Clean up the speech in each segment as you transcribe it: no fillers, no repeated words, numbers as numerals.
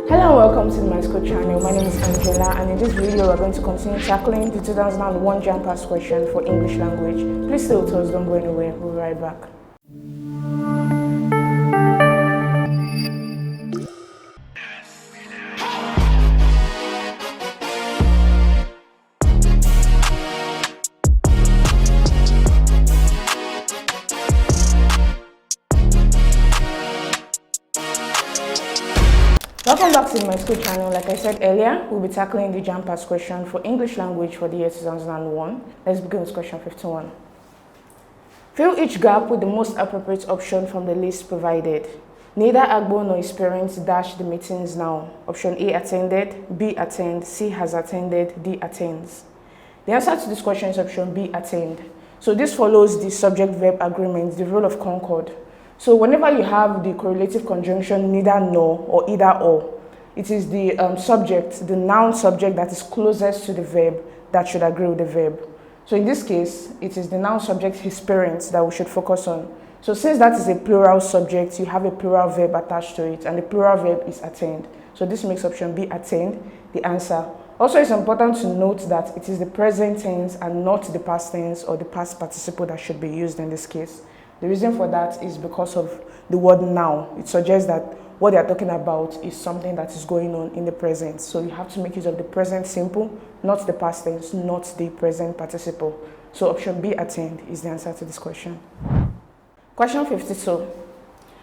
Hello and welcome to the Myschool channel. My name is Angela, and in this video we're going to continue tackling the 2001 JAMB past question for English language. Please stay with us, don't go anywhere, we'll be right back. Welcome back to the Myschool channel. Like I said earlier, we'll be tackling the JAMB past question for English language for the year 2001. Let's begin with question 51. Fill each gap with the most appropriate option from the list provided. Neither Agbo nor his parents dash the meetings now. Option A, attended, B, attend, C, has attended, D, attends. The answer to this question is option B, attend. So this follows the subject-verb agreement, the rule of Concord. So whenever you have the correlative conjunction neither nor or either or, it is the subject, the noun subject that is closest to the verb that should agree with the verb. So in this case, it is the noun subject, his parents, that we should focus on. So since that is a plural subject, you have a plural verb attached to it, and the plural verb is attend. So this makes option B, attend, the answer. Also, it's important to note that it is the present tense and not the past tense or the past participle that should be used in this case. The reason for that is because of the word now. It suggests that what they are talking about is something that is going on in the present. So you have to make use of the present simple, not the past tense, not the present participle. So option B, attend, is the answer to this question. Question 52.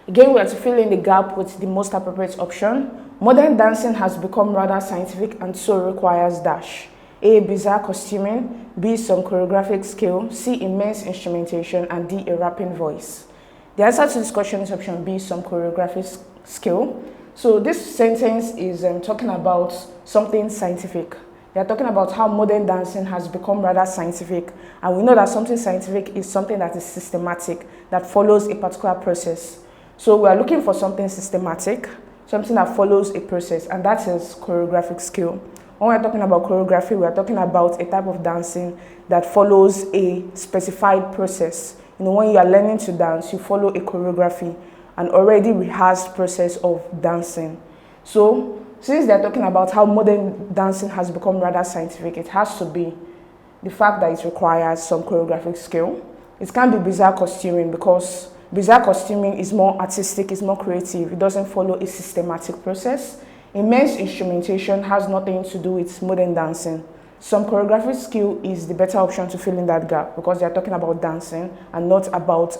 Again, we are to fill in the gap with the most appropriate option. Modern dancing has become rather scientific and so requires dash. A, bizarre costuming, B, some choreographic skill, C, immense instrumentation, and D, a rapping voice. The answer to this question is option B, some choreographic skill. So this sentence is talking about something scientific. They are talking about how modern dancing has become rather scientific, and we know that something scientific is something that is systematic, that follows a particular process. So we are looking for something systematic, something that follows a process, and that is choreographic skill. When we're talking about choreography, we're talking about a type of dancing that follows a specified process. You know, when you are learning to dance, you follow a choreography, an already rehearsed process of dancing. So, since they're talking about how modern dancing has become rather scientific, it has to be the fact that it requires some choreographic skill. It can be bizarre costuming because bizarre costuming is more artistic, it's more creative. It doesn't follow a systematic process. Immense instrumentation has nothing to do with modern dancing. Some choreographic skill is the better option to fill in that gap because they are talking about dancing and not about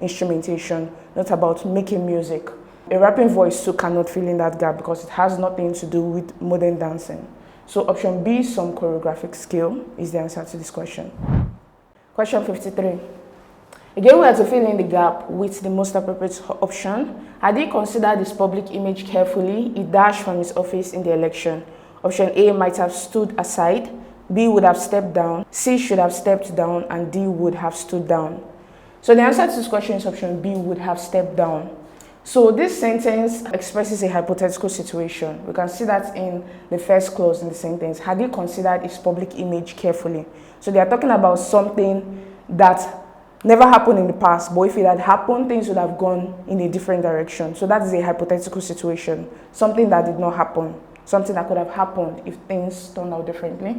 instrumentation, not about making music. A rapping voice too cannot fill in that gap because it has nothing to do with modern dancing. So option B, some choreographic skill, is the answer to this question. Question 53. Again, we have to fill in the gap with the most appropriate option. Had he considered his public image carefully, he dashed from his office in the election. Option A, might have stood aside, B, would have stepped down, C, should have stepped down, and D, would have stood down. So the answer to this question is option B, would have stepped down. So this sentence expresses a hypothetical situation. We can see that in the first clause in the sentence. Had he considered his public image carefully? So they are talking about something that never happened in the past, but if it had happened, things would have gone in a different direction. So that is a hypothetical situation, something that did not happen, something that could have happened if things turned out differently.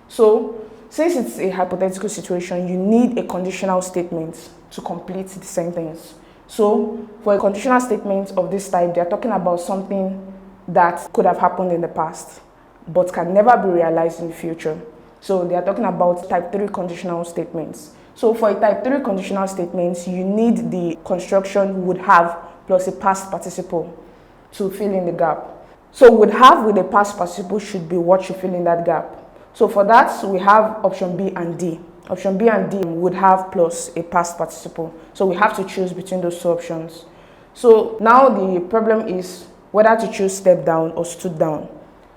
So since it's a hypothetical situation, you need a conditional statement to complete the sentence. So for a conditional statement of this type, they are talking about something that could have happened in the past, but can never be realized in the future. So they are talking about type 3 conditional statements. So for a type 3 conditional statement, you need the construction would have plus a past participle to fill in the gap. So would have with a past participle should be what should fill in that gap. So for that, we have option B and D. Option B and D would have plus a past participle. So we have to choose between those two options. So now the problem is whether to choose step down or stood down.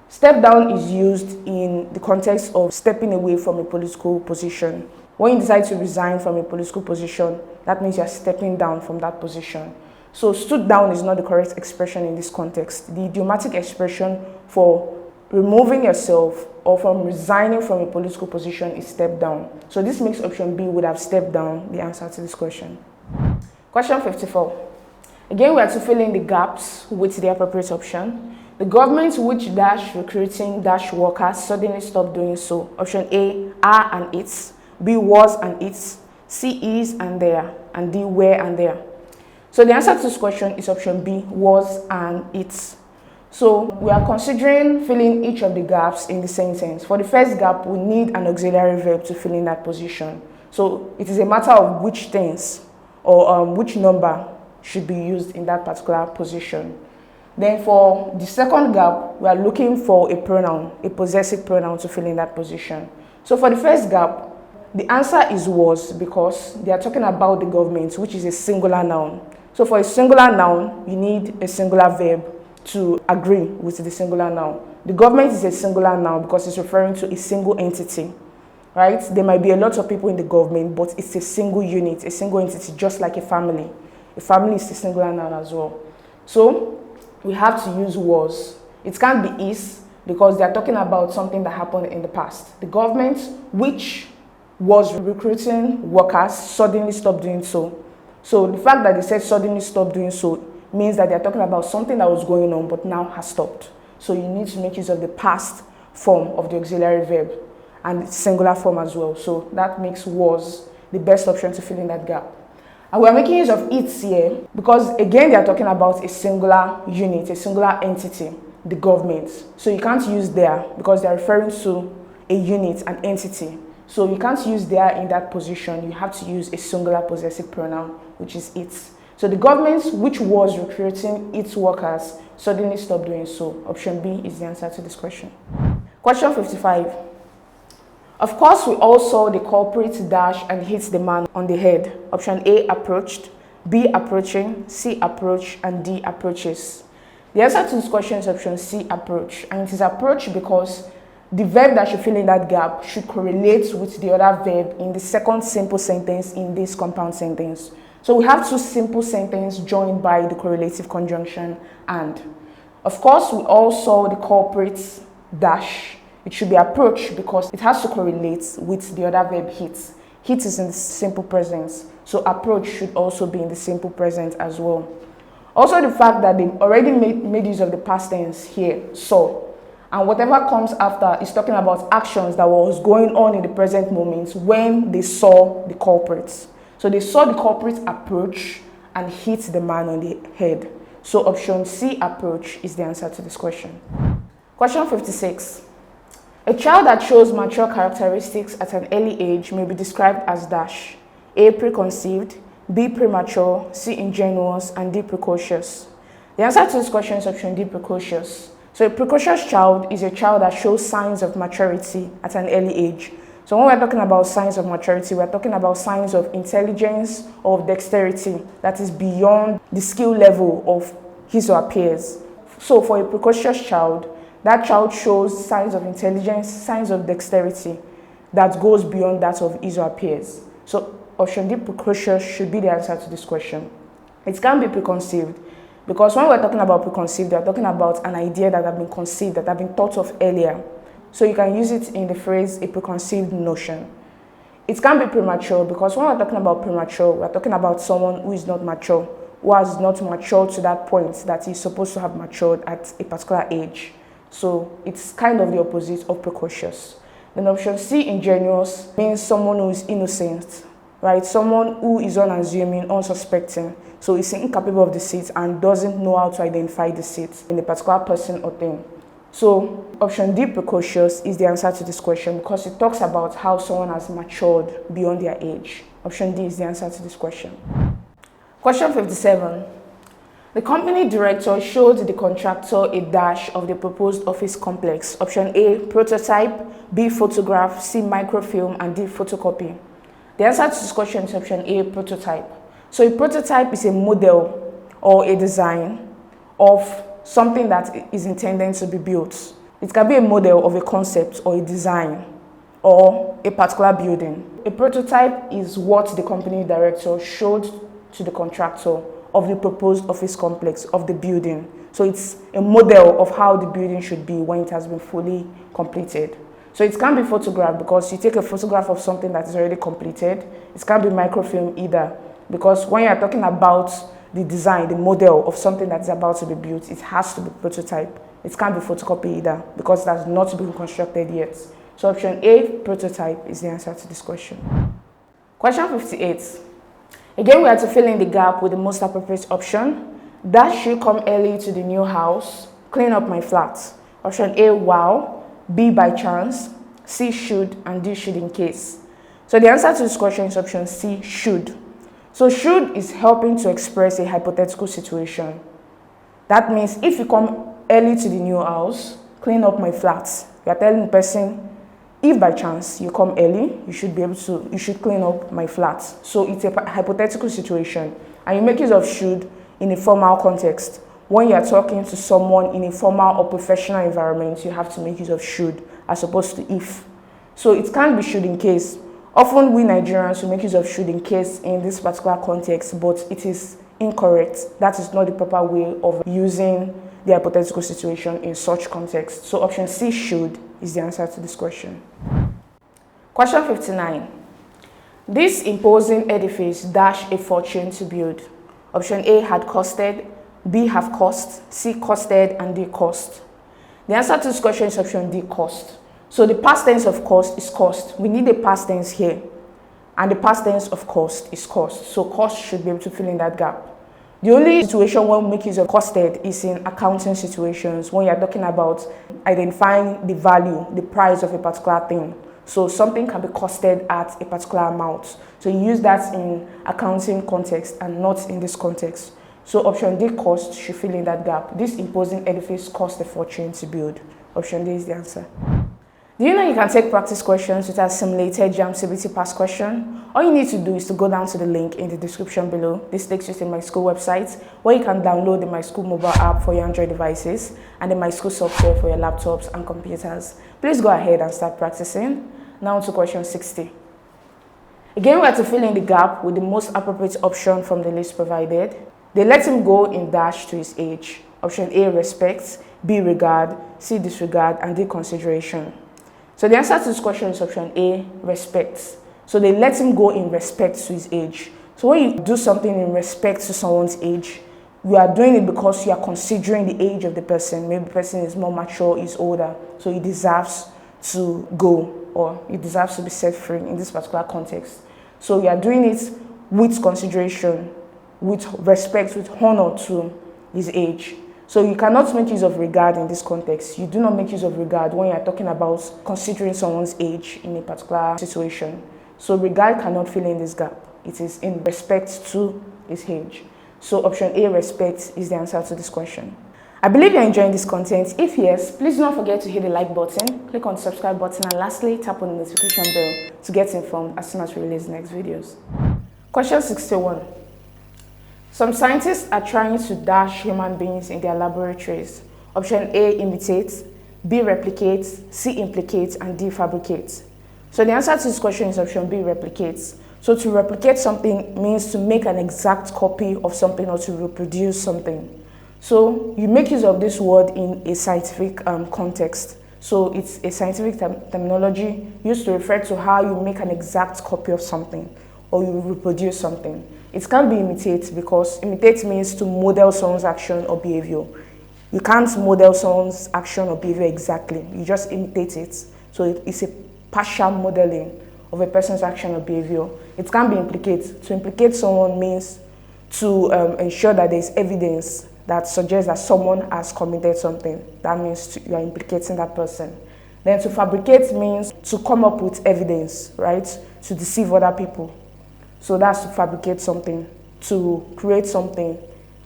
Step down is used in the context of stepping away from a political position. When you decide to resign from a political position, that means you're stepping down from that position. So stood down is not the correct expression in this context. The idiomatic expression for removing yourself or from resigning from a political position is step down. So this makes option B, would have stepped down, the answer to this question. Question 54. Again, we have to fill in the gaps with the appropriate option. The government which dash recruiting dash workers suddenly stopped doing so. Option A, are and its. B, was and its. C, is and there. And D, were and there. So the answer to this question is option B, was and its. So we are considering filling each of the gaps in the sentence. For the first gap, we need an auxiliary verb to fill in that position. So it is a matter of which tense or which number should be used in that particular position. Then for the second gap, we are looking for a pronoun, a possessive pronoun to fill in that position. So for the first gap, the answer is was because they are talking about the government, which is a singular noun. So for a singular noun, you need a singular verb to agree with the singular noun. The government is a singular noun because it's referring to a single entity, right? There might be a lot of people in the government, but it's a single unit, a single entity, just like a family. A family is a singular noun as well. So we have to use was. It can't be is because they are talking about something that happened in the past. The government, which was recruiting workers, suddenly stopped doing so. So the fact that they said suddenly stopped doing so means that they are talking about something that was going on but now has stopped. So you need to make use of the past form of the auxiliary verb and singular form as well. So that makes was the best option to fill in that gap. And we are making use of it here because, again, they are talking about a singular unit, a singular entity, the government. So you can't use there because they are referring to a unit, an entity. So you can't use there in that position. You have to use a singular possessive pronoun, which is it. So the government, which was recruiting its workers, suddenly stopped doing so. Option B is the answer to this question. Question 55. Of course, we all saw the culprit dash and hit the man on the head. Option A, approached. B, approaching. C, approach. And D, approaches. The answer to this question is option C, approach. And it is approach because the verb that should fill in that gap should correlate with the other verb in the second simple sentence in this compound sentence. So we have two simple sentences joined by the correlative conjunction and. Of course, we all saw the culprit dash. It should be approach because it has to correlate with the other verb hit. Hit is in the simple present, so approach should also be in the simple present as well. Also, the fact that they already made use of the past tense here, saw, and whatever comes after is talking about actions that was going on in the present moment when they saw the culprits. So they saw the culprit approach and hit the man on the head. So option C, approach, is the answer to this question. Question 56. A child that shows mature characteristics at an early age may be described as dash. A, preconceived. B, premature. C, ingenuous. And D, precocious. The answer to this question is option D, precocious. So a precocious child is a child that shows signs of maturity at an early age. So when we're talking about signs of maturity, we're talking about signs of intelligence or of dexterity that is beyond the skill level of his or her peers. So for a precocious child, that child shows signs of intelligence, signs of dexterity that goes beyond that of his or her peers. So option D, precocious, should be the answer to this question. It can be preconceived because when we're talking about preconceived, we're talking about an idea that has been conceived, that has been thought of earlier. So you can use it in the phrase a preconceived notion. It can be premature because when we're talking about premature, we're talking about someone who is not mature, who has not matured to that point that he's supposed to have matured at a particular age. So it's kind of the opposite of precocious. Then option C, ingenuous, means someone who is innocent, right? Someone who is unassuming, unsuspecting. So is incapable of deceit and doesn't know how to identify deceit in a particular person or thing. So option D, precocious, is the answer to this question because it talks about how someone has matured beyond their age. Option D is the answer to this question. Question 57. The company director showed the contractor a dash of the proposed office complex. Option A, prototype. B, photograph. C, microfilm. And D, photocopy. The answer to this question is option A, prototype. So a prototype is a model or a design of something that is intended to be built. It can be a model of a concept or a design or a particular building. A prototype is what the company director showed to the contractor of the proposed office complex, of the building. So it's a model of how the building should be when it has been fully completed. So it can be photographed because you take a photograph of something that is already completed. It can't be microfilm either because when you are talking about the design, the model of something that is about to be built, it has to be prototype It can't be photocopy either because that's not been constructed yet. So option A, prototype, is the answer to this question. Question 58. Again, we have to fill in the gap with the most appropriate option. Dash should come early to the new house, clean up my flat. Option A, wow. B, by chance. C, should, and D, should in case. So the answer to this question is option C, should. So should is helping to express a hypothetical situation. That means if you come early to the new house, clean up my flat. You are telling the person, if by chance you come early, you should clean up my flat. So it's a hypothetical situation. And you make use of should in a formal context. When you are talking to someone in a formal or professional environment, you have to make use of should as opposed to if. So it can't be should in case. Often we Nigerians will make use of should in case in this particular context, but it is incorrect. That is not the proper way of using the hypothetical situation in such context. So option C, should, is the answer to this question. Question 59. This imposing edifice dash a fortune to build. Option A, had costed, B, have cost, C, costed, and D, cost. The answer to this question is option D, cost. So the past tense of cost is cost. We need a past tense here. And the past tense of cost is cost. So cost should be able to fill in that gap. The only situation when we make use of costed is in accounting situations, when you're talking about identifying the value, the price of a particular thing. So something can be costed at a particular amount. So you use that in accounting context and not in this context. So option D, cost, should fill in that gap. This imposing edifice cost a fortune to build. Option D is the answer. Do you know you can take practice questions with a simulated JAMB CBT past question? All you need to do is to go down to the link in the description below. This takes you to the Myschool website where you can download the Myschool mobile app for your Android devices and the Myschool software for your laptops and computers. Please go ahead and start practicing. Now to question 60. Again, we have to fill in the gap with the most appropriate option from the list provided. They let him go in dash to his age. Option A, respect, B, regard, C, disregard, and D, consideration. So the answer to this question is option A, respect. So they let him go in respect to his age. So when you do something in respect to someone's age, you are doing it because you are considering the age of the person. Maybe the person is more mature, is older, so he deserves to go or he deserves to be set free in this particular context. So you are doing it with consideration, with respect, with honor to his age. So you cannot make use of regard in this context. You do not make use of regard when you are talking about considering someone's age in a particular situation. So regard cannot fill in this gap. It is in respect to his age. So option A, respect, is the answer to this question. I believe you're enjoying this content. If yes, please don't forget to hit the like button, click on the subscribe button, and lastly, tap on the notification bell to get informed as soon as we release the next videos. Question 61. Some scientists are trying to dash human beings in their laboratories. Option A, imitate, B, replicate, C, implicate, and D, fabricate. So the answer to this question is option B, replicate. So to replicate something means to make an exact copy of something or to reproduce something. So you make use of this word in a scientific context. So it's a scientific terminology used to refer to how you make an exact copy of something or you reproduce something. It can't be imitate because imitate means to model someone's action or behavior. You can't model someone's action or behavior exactly. You just imitate it. So it's a partial modeling of a person's action or behavior. It can't be implicate. To implicate someone means to ensure that there is evidence that suggests that someone has committed something. That means you are implicating that person. Then to fabricate means to come up with evidence, right? To deceive other people. So that's to fabricate something, to create something,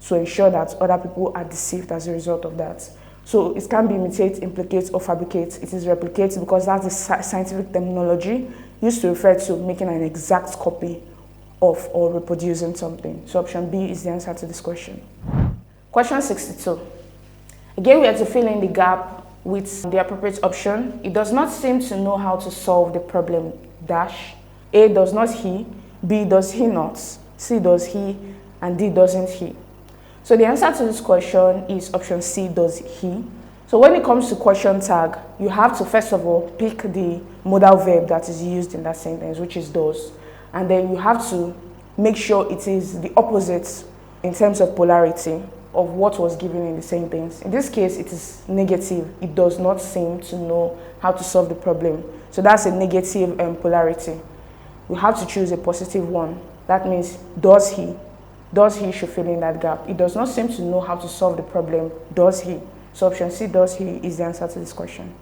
to ensure that other people are deceived as a result of that. So it can be imitate, implicate, or fabricate. It is replicate because that's the scientific terminology used to refer to making an exact copy of or reproducing something. So option B is the answer to this question. Question 62. Again, we have to fill in the gap with the appropriate option. It does not seem to know how to solve the problem dash. A, does not he. B, does he not. C, does he. And D, doesn't he. So the answer to this question is option C, does he. So when it comes to question tag, you have to first of all pick the modal verb that is used in that sentence, which is does. And then you have to make sure it is the opposite in terms of polarity of what was given in the sentence. In this case, it is negative. It does not seem to know how to solve the problem. So that's a negative polarity. We have to choose a positive one. That means does he? Does he should fill in that gap. It does not seem to know how to solve the problem. Does he? So option C, does he, is the answer to this question.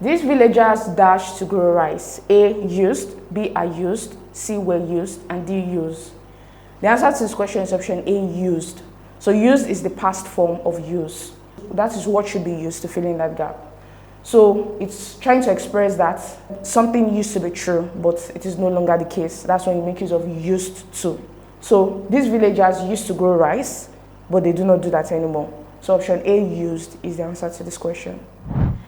These villagers dashed to grow rice. A, used, B, are used, C, were used, and D, use. The answer to this question is option A, used. So used is the past form of use. That is what should be used to fill in that gap. So it's trying to express that something used to be true, but it is no longer the case. That's when you make use of used to. So these villagers used to grow rice, but they do not do that anymore. So option A, used, is the answer to this question.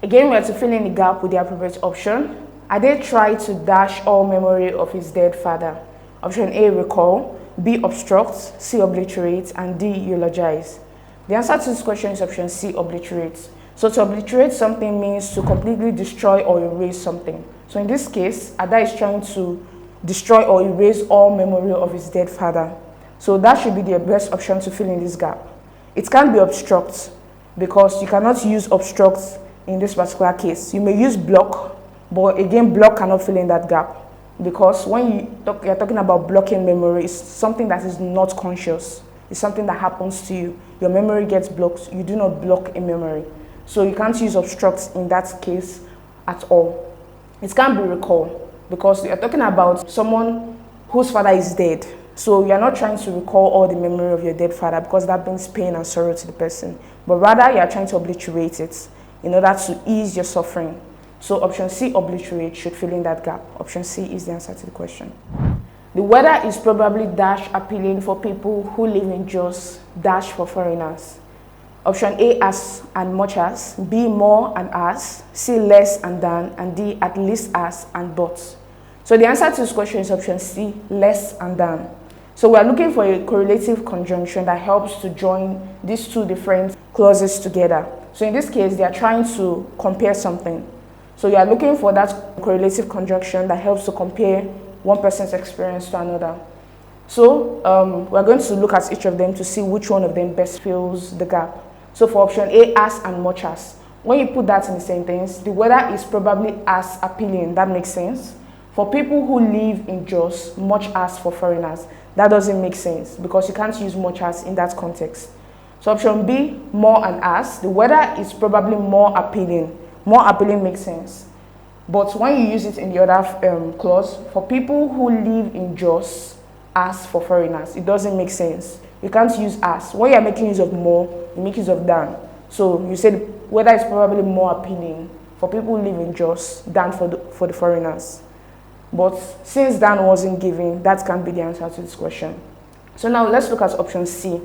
Again, we have to fill in the gap with the appropriate option. Ade tried to dash all memory of his dead father. Option A, recall, B, obstruct, C, obliterate, and D, eulogize. The answer to this question is option C, obliterate. So to obliterate something means to completely destroy or erase something. So in this case, Ada is trying to destroy or erase all memory of his dead father. So that should be the best option to fill in this gap. It can't be obstruct because you cannot use obstruct in this particular case. You may use block, but again, block cannot fill in that gap because when you're talking about blocking memory, it's something that is not conscious. It's something that happens to you. Your memory gets blocked. You do not block a memory. So you can't use obstruct in that case at all. It can't be recall because you're talking about someone whose father is dead. So you're not trying to recall all the memory of your dead father because that brings pain and sorrow to the person. But rather, you're trying to obliterate it in order to ease your suffering. So option C, obliterate, should fill in that gap. Option C is the answer to the question. The weather is probably dash appealing for people who live in Jos, dash for foreigners. Option A, as and much as, B, more and as, C, less and than, and D, at least as and but. So the answer to this question is option C, less and than. So we are looking for a correlative conjunction that helps to join these two different clauses together. So in this case, they are trying to compare something. So you are looking for that correlative conjunction that helps to compare one person's experience to another. So we're going to look at each of them to see which one of them best fills the gap. So for option A, as and much as, when you put that in the sentence, the weather is probably as appealing. That makes sense. For people who live in Jos, much as for foreigners, that doesn't make sense because you can't use much as in that context. So option B, more and as, the weather is probably more appealing. More appealing makes sense. But when you use it in the other clause, for people who live in Jos, as for foreigners, it doesn't make sense. You can't use as. When you're making use of more, you make use of than. So you said weather is probably more appealing for people who live in Jos than for the foreigners. But since than wasn't given, that can't be the answer to this question. So now let's look at option C.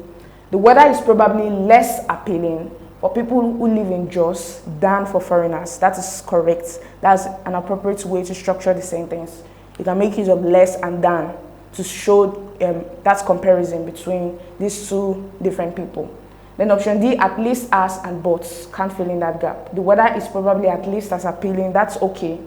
The weather is probably less appealing for people who live in Jos than for foreigners. That is correct. That's an appropriate way to structure the sentence. You can make use of less and than to show that comparison between these two different people. Then option D, at least as and but, can't fill in that gap. The weather is probably at least as appealing. That's okay.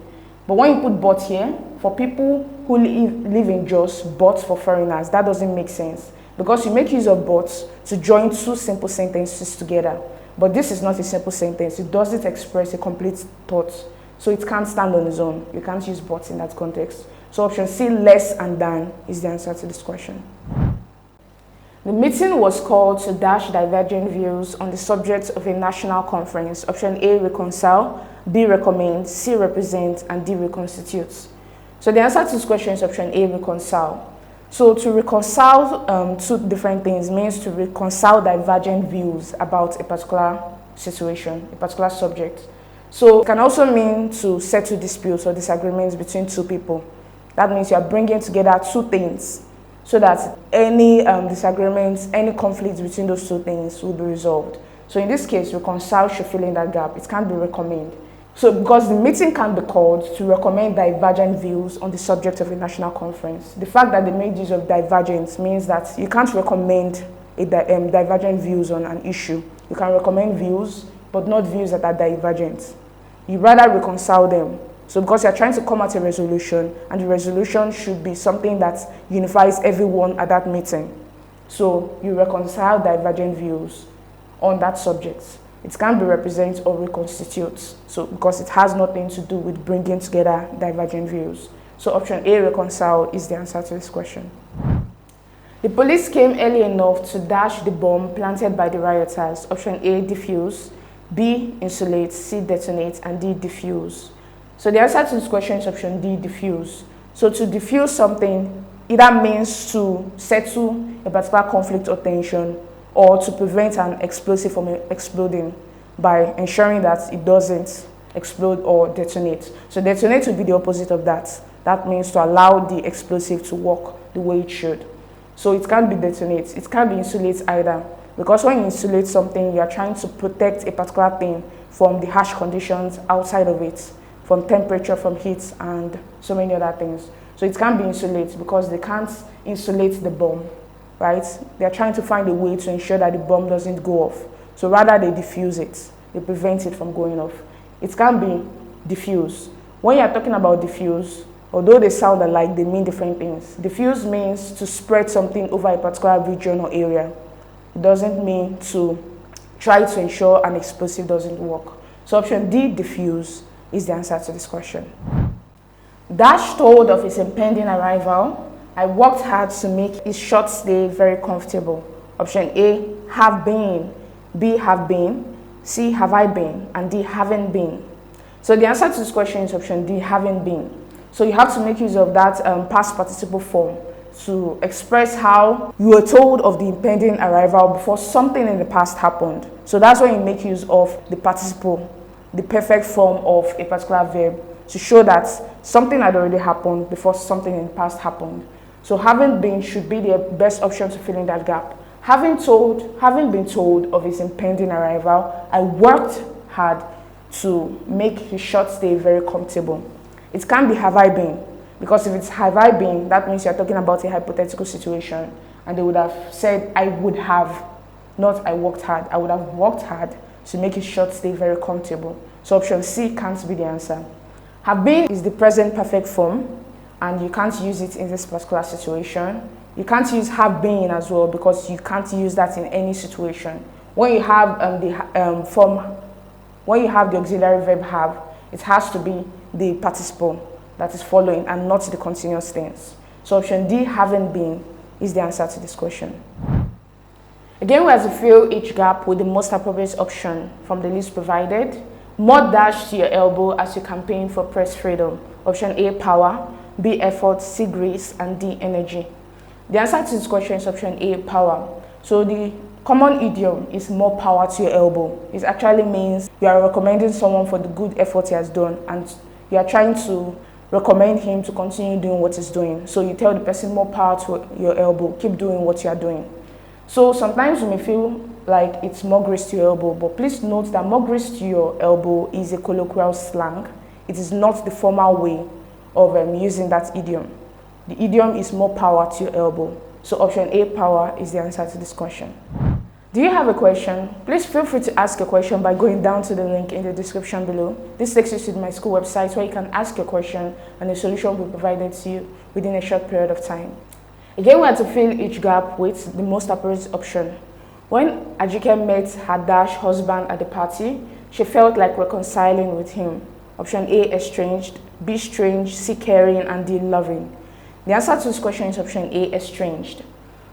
But when you put but here, for people who live in Jos, but for foreigners, that doesn't make sense. Because you make use of but to join two simple sentences together. But this is not a simple sentence. It doesn't express a complete thought. So it can't stand on its own. You can't use but in that context. So option C, less and than, is the answer to this question. The meeting was called to dash divergent views on the subject of a national conference. Option A, reconcile, B, recommend, C, represent, and D, reconstitute. So the answer to this question is option A, reconcile. So to reconcile two different things means to reconcile divergent views about a particular situation, a particular subject. So it can also mean to settle disputes or disagreements between two people. That means you are bringing together two things so that any disagreements, any conflicts between those two things will be resolved. So in this case, reconcile should fill in that gap. It can't be recommend. So because the meeting can be called to recommend divergent views on the subject of a national conference. The fact that they made use of divergence means that you can't recommend divergent views on an issue. You can recommend views, but not views that are divergent. You rather reconcile them. So because you're trying to come at a resolution, and the resolution should be something that unifies everyone at that meeting. So you reconcile divergent views on that subject. It can be represent or reconstitute, so because it has nothing to do with bringing together divergent views. So option A, reconcile, is the answer to this question. The police came early enough to dash the bomb planted by the rioters. Option A, defuse, B, insulate, C, detonate, and D, diffuse. So the answer to this question is option D, diffuse. So to diffuse something either means to settle a particular conflict or tension, or to prevent an explosive from exploding by ensuring that it doesn't explode or detonate. So detonate would be the opposite of that. That means to allow the explosive to work the way it should. So it can be detonate, it can be insulate either. Because when you insulate something, you are trying to protect a particular thing from the harsh conditions outside of it, from temperature, from heat, and so many other things. So it can be insulate because they can't insulate the bomb, right? They are trying to find a way to ensure that the bomb doesn't go off. So rather they diffuse it, they prevent it from going off. It can be diffuse. When you are talking about diffuse, although they sound alike, they mean different things. Diffuse means to spread something over a particular region or area. It doesn't mean to try to ensure an explosive doesn't work. So option D, diffuse, is the answer to this question. Dash told of his impending arrival, I worked hard to make his short stay very comfortable. Option A, have been, B, have been, C, have I been, and D, haven't been. So the answer to this question is option D, haven't been. So you have to make use of that past participle form to express how you were told of the impending arrival before something in the past happened. So that's when you make use of the participle, the perfect form of a particular verb, to show that something had already happened before something in the past happened. So having been should be the best option to fill in that gap. Having been told of his impending arrival, I worked hard to make his short stay very comfortable. It can be have I been, because if it's have I been, that means you're talking about a hypothetical situation, and they would have said I would have, not I worked hard. I would have worked hard to make his short stay very comfortable. So option C can't be the answer. Have been is the present perfect form, and you can't use it in this particular situation. You can't use have been as well, because you can't use that in any situation. When you have when you have the auxiliary verb have, it has to be the participle that is following and not the continuous tense. So option D, haven't been, is the answer to this question. Again, we have to fill each gap with the most appropriate option from the list provided. More dash to your elbow as you campaign for press freedom. Option A, power, B, effort, C, grace, and D, energy. The answer to this question is option A, power. So the common idiom is more power to your elbow. It actually means you are recommending someone for the good effort he has done, and you are trying to recommend him to continue doing what he's doing. So you tell the person more power to your elbow, keep doing what you are doing. So sometimes you may feel like it's more grace to your elbow, but please note that more grace to your elbow is a colloquial slang. It is not the formal way of using that idiom. The idiom is more power to your elbow. So option A, power, is the answer to this question. Do you have a question? Please feel free to ask a question by going down to the link in the description below. This takes you to my school website where you can ask your question and a solution will be provided to you within a short period of time. Again, we have to fill each gap with the most appropriate option. When Ajike met her dash husband at the party, she felt like reconciling with him. Option A, estranged, B, strange, C, caring, and D, loving. The answer to this question is option A, estranged.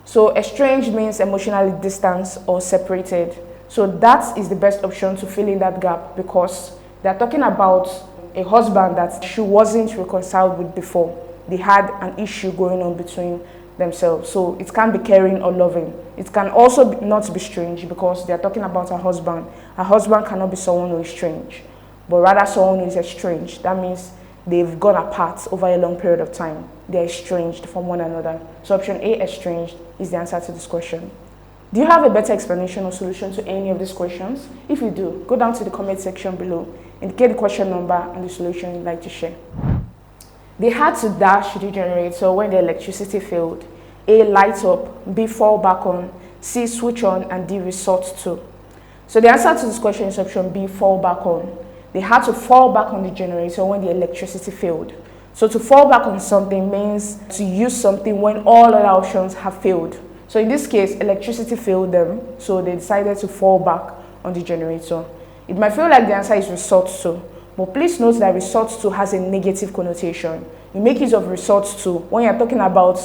So estranged means emotionally distanced or separated. So that is the best option to fill in that gap, because they are talking about a husband that she wasn't reconciled with before. They had an issue going on between themselves. So it can be caring or loving. It can also not be strange, because they are talking about her husband. Her husband cannot be someone who is strange, but rather someone who is estranged. That means they've gone apart over a long period of time. They're estranged from one another. So option A, estranged, is the answer to this question. Do you have a better explanation or solution to any of these questions? If you do, go down to the comment section below, indicate the question number and the solution you'd like to share. They had to dash the generator when the electricity failed. A, light up, B, fall back on, C, switch on, and D, resort to. So the answer to this question is option B, fall back on. They had to fall back on the generator when the electricity failed. So to fall back on something means to use something when all other options have failed. So in this case, electricity failed them, so they decided to fall back on the generator. It might feel like the answer is resort to, but please note that resort to has a negative connotation. You make use of resort to when you're talking about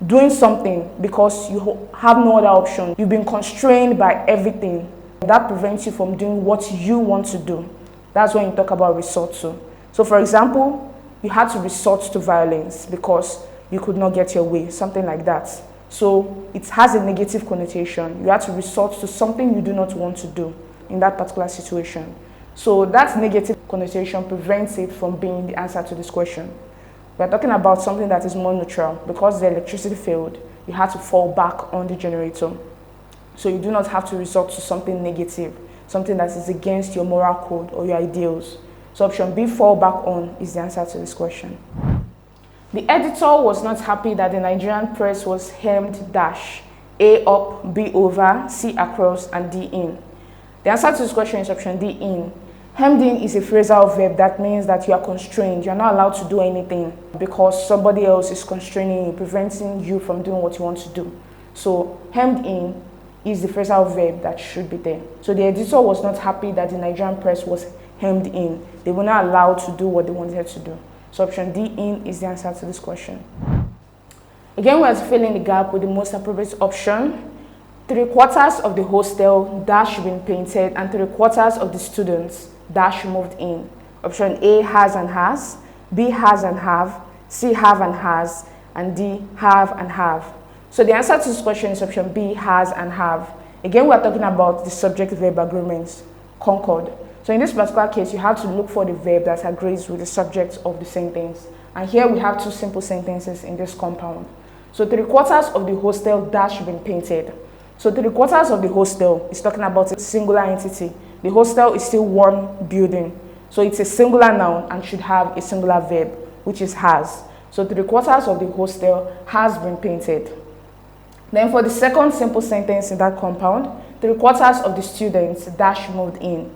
doing something because you have no other option. You've been constrained by everything. That prevents you from doing what you want to do. That's when you talk about resort to. So for example, you had to resort to violence because you could not get your way, something like that. So it has a negative connotation. You had to resort to something you do not want to do in that particular situation. So that negative connotation prevents it from being the answer to this question. We're talking about something that is more neutral. Because the electricity failed, you had to fall back on the generator. So you do not have to resort to something negative, something that is against your moral code or your ideals. So option B, fall back on, is the answer to this question. The editor was not happy that the Nigerian press was hemmed dash, A up, B over, C across, and D in. The answer to this question is option D, in. Hemmed in is a phrasal verb that means that you are constrained. You are not allowed to do anything because somebody else is constraining you, preventing you from doing what you want to do. So hemmed in is the phrasal verb that should be there. So the editor was not happy that the Nigerian press was hemmed in. They were not allowed to do what they wanted to do. So option D, in, is the answer to this question. Again, we are to fill in the gap with the most appropriate option. 3/4 of the hostel dash been painted and 3/4 of the students dash moved in. Option A, has and has, B, has and have, C, have and has, and D, have and have. So the answer to this question is option B, has and have. Again, we are talking about the subject-verb agreements, Concord. So in this particular case, you have to look for the verb that agrees with the subject of the sentence. And here we have two simple sentences in this compound. So 3/4 of the hostel dash been painted. So 3/4 of the hostel is talking about a singular entity. The hostel is still one building. So it's a singular noun and should have a singular verb, which is has. So 3/4 of the hostel has been painted. Then for the second simple sentence in that compound, 3/4 of the students dash moved in.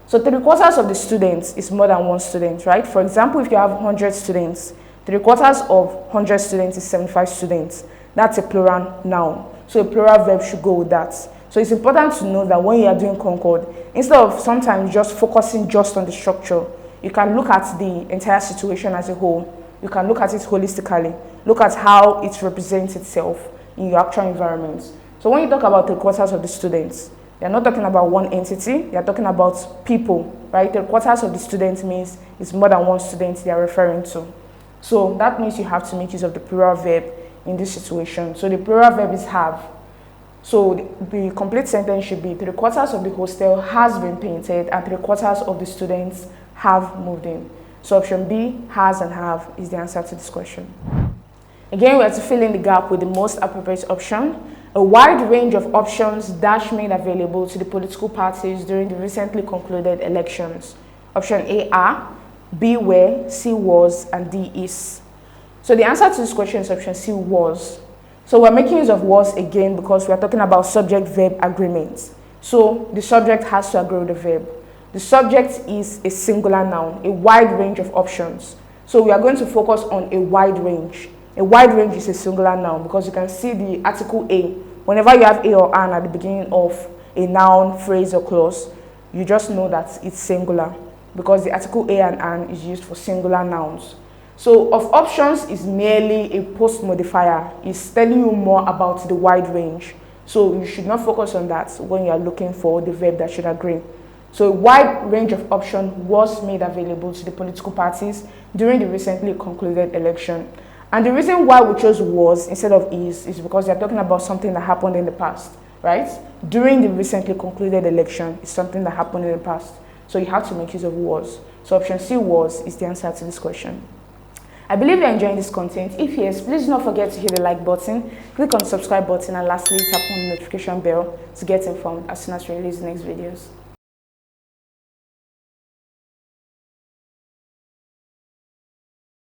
So 3/4 of the students is more than one student, right? For example, if you have 100 students, 3/4 of 100 students is 75 students. That's a plural noun. So a plural verb should go with that. So it's important to know that when you are doing Concord, instead of sometimes just focusing just on the structure, you can look at the entire situation as a whole. You can look at it holistically. Look at how it represents itself in your actual environment. So when you talk about 3/4 of the students, you're not talking about one entity, you're talking about people, right? 3/4 of the students means it's more than one student they are referring to. So that means you have to make use of the plural verb in this situation. So the plural verb is have. So the complete sentence should be 3/4 of the hostel has been painted and 3/4 of the students have moved in. So option B, has and have, is the answer to this question. Again, we have to fill in the gap with the most appropriate option. A wide range of options dash made available to the political parties during the recently concluded elections. Option A are, B were, C was, and D is. So the answer to this question is option C, was. So we're making use of was again because we're talking about subject-verb agreements. So the subject has to agree with the verb. The subject is a singular noun, a wide range of options. So we are going to focus on a wide range. A wide range is a singular noun because you can see the article A. Whenever you have A or an at the beginning of a noun, phrase, or clause, you just know that it's singular because the article A and an is used for singular nouns. So of options is merely a post modifier. It's telling you more about the wide range. So you should not focus on that when you are looking for the verb that should agree. So a wide range of options was made available to the political parties during the recently concluded election. And the reason why we chose was instead of is because they're talking about something that happened in the past, right? During the recently concluded election is something that happened in the past. So you have to make use of was. So option C, was, is the answer to this question. I believe you're enjoying this content. If yes, please do not forget to hit the like button, click on the subscribe button, and lastly tap on the notification bell to get informed as soon as we release the next videos.